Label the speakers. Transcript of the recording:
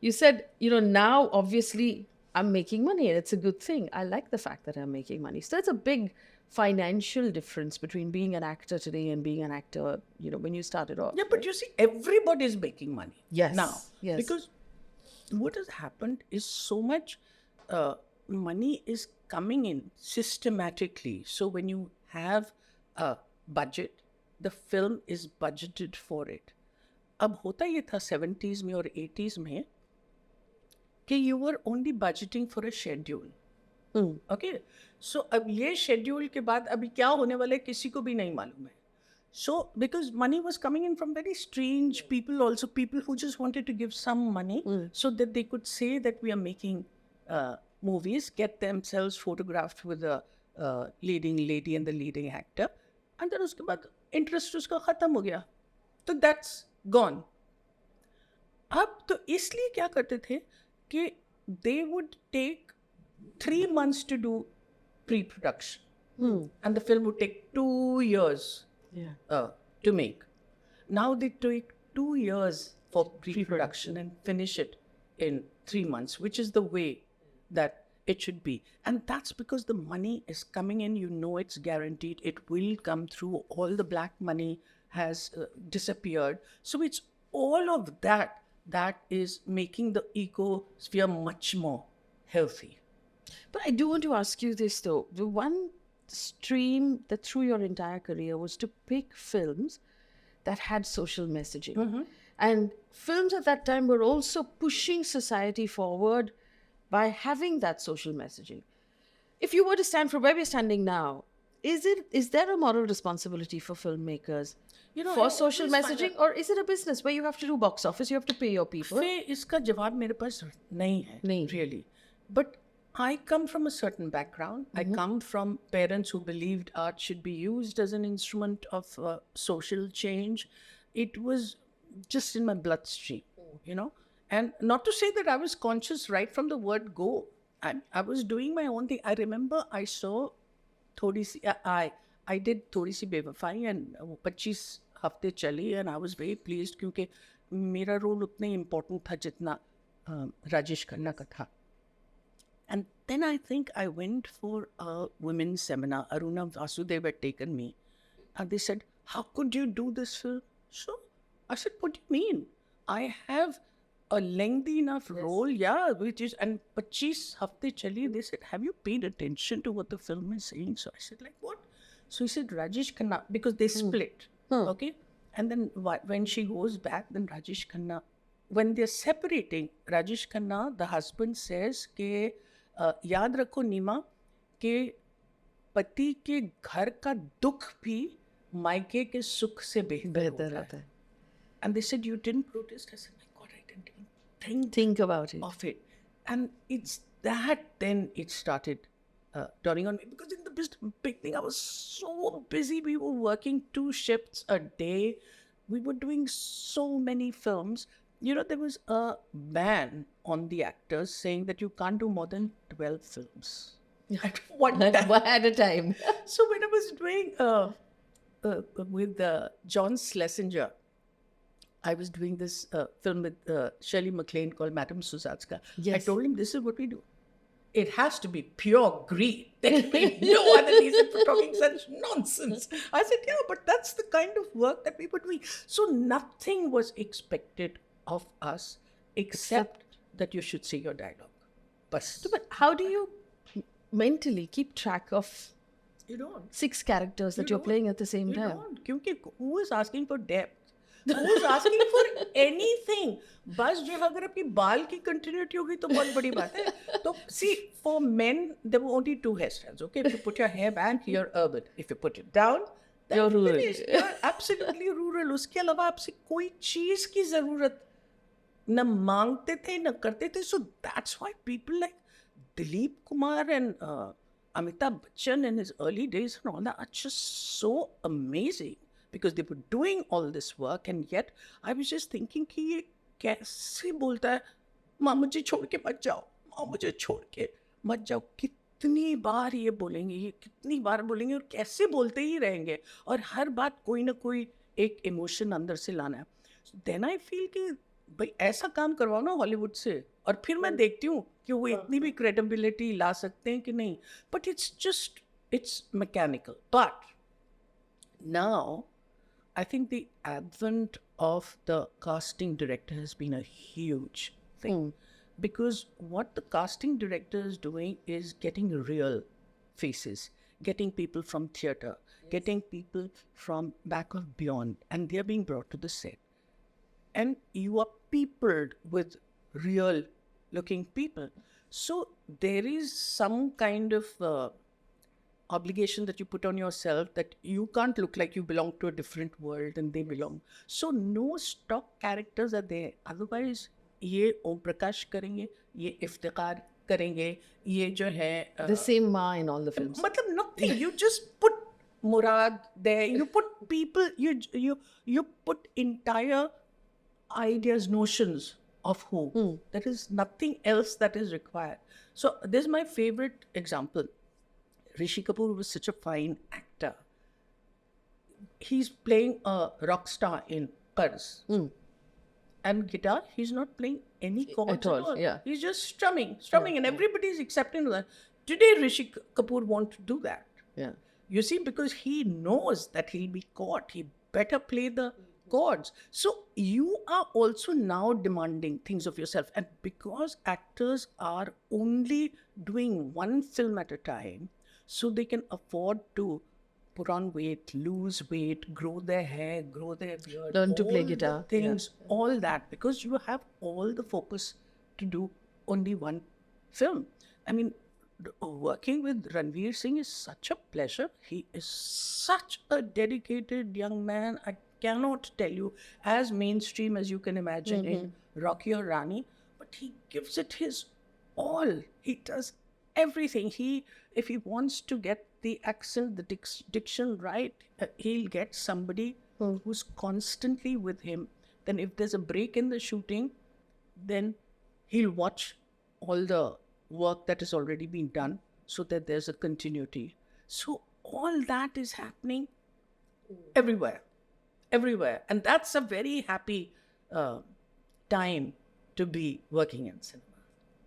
Speaker 1: You said, now obviously I'm making money and it's a good thing. I like the fact that I'm making money. So there's a big financial difference between being an actor today and being an actor, when you started off.
Speaker 2: Yeah, but you see, everybody is making money now.
Speaker 1: Yes.
Speaker 2: Because what has happened is so much money is coming in systematically. So when you have a budget, the film is budgeted for it. अब होता ये था 70s में और 80s में कि you were only budgeting for a schedule. Okay so अब ये शेड्यूल के बाद अभी क्या होने वाला है किसी को भी नहीं मालूम है. So, because money was coming in from very strange people, also people who just wanted to give some money so that they could say that we are making movies, get themselves photographed with the leading lady and the leading actor, and then उसके बाद interest उसका खत्म हो गया. तो that's gone. अब तो इसलिए क्या करते थे कि they would take 3 months to do pre-production. And the film would take 2 years to make. Now they take 2 years for pre-production and finish it in 3 months, which is the way that it should be. And that's because the money is coming in, it's guaranteed, it will come through, all the black money has disappeared. So it's all of that that is making the ecosphere much more healthy.
Speaker 1: But I do want to ask you this though. The one stream that through your entire career was to pick films that had social messaging. And films at that time were also pushing society forward by having that social messaging. If you were to stand from where we're standing now, is there a moral responsibility for filmmakers for social messaging, or is it a business where you have to do box office, you have to pay your people?
Speaker 2: इसका जवाब मेरे पास नहीं है, really. But I come from a certain background. I come from parents who believed art should be used as an instrument of social change. It was just in my bloodstream, And not to say that I was conscious right from the word go. I was doing my own thing. I remember I saw I did थोड़ी सी बेवफाई and 25 हफ्ते चली and I was very pleased क्योंकि मेरा role उतना important था जितना राजेश खन्ना का था. And then I think I went for a women's seminar. Aruna Vasudev had taken me. And they said, how could you do this film? So I said, what do you mean? I have a lengthy enough role, which is, and 25 hafte chali. They said, have you paid attention to what the film is saying? So I said, like, what? So he said, Rajesh Khanna, because they split, okay? And then when she goes back, then Rajesh Khanna, when they're separating, Rajesh Khanna, the husband says, ke, याद रखो नीमा कि पति के घर का दुख भी मायके के सुख से बेहतर होता है. And they said, you didn't protest? I said, my God, I didn't even think about it. Of it. And it's that then it started dawning on me. Because in the beginning, I was so busy. We were working 2 shifts a day. We were doing so many films. There was a ban on the actors saying that you can't do more than 12 films at one time.
Speaker 1: At a time.
Speaker 2: So when I was doing with John Schlesinger, I was doing this film with Shirley MacLaine called Madame Suzatska. Yes. I told him, this is what we do. It has to be pure greed. There can be no other reason for talking such nonsense. I said, yeah, but that's the kind of work that we were doing. So nothing was expected of us except that you should say your dialogue. Bas.
Speaker 1: But how do you mentally keep track of
Speaker 2: You don't.
Speaker 1: 6 characters that you're playing at the same time?
Speaker 2: You don't. Because who is asking for depth? Who is asking for anything? बस जो अगर आपकी बाल की continuity होगी तो बहुत बड़ी बात है. तो see, for men, there were only 2 hairstyles. Okay, if you put your hair back, you're urban. If you put it down,
Speaker 1: you're rural.
Speaker 2: You're absolutely rural. उसके अलावा आपसे कोई चीज की जरूरत न मांगते थे न करते थे. So that's why people like Dilip Kumar and Amitabh Bachchan in his early days and all that are just so amazing. Because they were doing all this work, and yet I was just thinking कि ये कैसे बोलता है माँ मुझे छोड़ के मत जाओ, माँ मुझे छोड़ के मत जाओ. कितनी बार ये कितनी बार बोलेंगे और कैसे बोलते ही रहेंगे और हर बात कोई ना कोई एक इमोशन अंदर से लाना है. Then I feel कि भाई ऐसा काम करवाओ ना हॉलीवुड से, और फिर मैं देखती हूँ कि वो इतनी भी क्रेडिबिलिटी ला सकते हैं कि नहीं. But it's mechanical. But now I think the advent of the casting director has been a huge thing, because what the casting director is doing is getting real faces, getting people from theater, getting people from back of beyond, and they're being brought to the set. And you are peopled with real looking people. So there is some kind of obligation that you put on yourself, that you can't look like you belong to a different world and they belong. So no stock characters are there. Otherwise, ये ओम प्रकाश करेंगे, ये इफ्तिकार करेंगे, ये जो है
Speaker 1: The same Ma in all the films.
Speaker 2: मतलब nothing. You just put Murad there. You put people. You put entire ideas, notions of who. There is nothing else that is required. So this is my favorite example. Rishi Kapoor was such a fine actor. He's playing a rock star in Qarz. And guitar, he's not playing any chords
Speaker 1: At all, yeah.
Speaker 2: He's just strumming, and everybody's accepting that. Today, Rishi Kapoor won't do that.
Speaker 1: Yeah.
Speaker 2: You see, because he knows that he'll be caught. He better play the chords. So you are also now demanding things of yourself. And because actors are only doing one film at a time, so they can afford to put on weight, lose weight, grow their hair, grow their beard,
Speaker 1: Learn to play
Speaker 2: all the
Speaker 1: guitar.
Speaker 2: things, all that, because you have all the focus to do only one film. I mean, working with Ranveer Singh is such a pleasure. He is such a dedicated young man. I cannot tell you, as mainstream as you can imagine in Rocky or Rani, but he gives it his all. He does everything. If he wants to get the accent, the diction right, he'll get somebody who's constantly with him. Then if there's a break in the shooting, then he'll watch all the work that has already been done so that there's a continuity. So all that is happening everywhere. And that's a very happy time to be working in cinema.